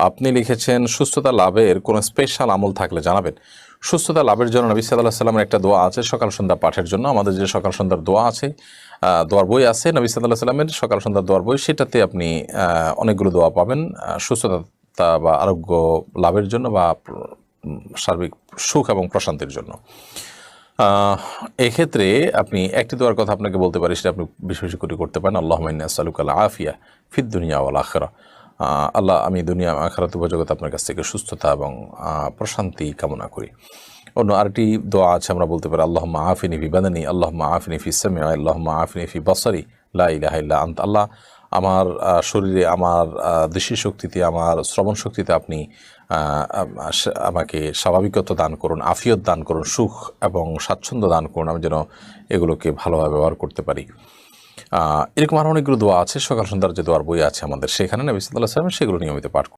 আপনি লিখেছেন সুস্থতা লাভের কোনো স্পেশাল আমল থাকলে জানাবেন। সুস্থতা লাভের জন্য নবী সাল্লাল্লাহু আলাইহি সাল্লামের একটা দোয়া আছে সকাল সন্ধ্যা পাঠের জন্য। আমাদের যে সকাল সন্ধ্যার দোয়া আছে, দোয়ার বই আছে নবী সাল্লাল্লাহু আলাইহি সাল্লামের সকাল সন্ধ্যার দোয়ার বই, সেটাতে আপনি অনেকগুলো দোয়া পাবেন সুস্থতা বা আরোগ্য লাভের জন্য বা সার্বিক সুখ এবং প্রশান্তির জন্য। এক্ষেত্রে আপনি একটি দোয়ার কথা আপনাকে বলতে পারি, সেটা আপনি বেশি বেশি করে করতে পারেন। আল্লাহুম্মা ইন্নী আসআলুকা আল আফিয়া ফিদ দুনিয়া ওয়াল আখিরাহ। আল্লাহ, আমি দুনিয়া আখিরাত উভয় জগতে আপনার কাছ থেকে সুস্থতা এবং প্রশান্তি কামনা করি। অন্য আরেকটি দোয়া আছে, আমরা বলতে পারি আল্লাহুম্মা আফিনি ফি বাদানি, আল্লাহুম্মা আফিনি ফি সামঈ, আল্লাহুম্মা আফিনি ফি বাসারি, লা ইলাহা ইল্লা আনতা। আল্লাহ, আমার শরীরে, আমার দৃষ্টি শক্তিতে, আমার শ্রবণ শক্তিতে আপনি আমাকে স্বাভাবিকত্ব দান করুন, আফিয়ত দান করুন, সুখ এবং স্বাচ্ছন্দ্য দান করুন, আমি যেন এগুলোকে ভালোভাবে ব্যবহার করতে পারি। এরকম আরও অনেকগুলো দোয়া আছে সকাল সন্ধ্যার যে দোয়ার বই আছে আমাদের, সেখানে নবী সাল্লাল্লাহু আলাইহি ওয়াসাল্লাম সেগুলো নিয়মিত পাঠ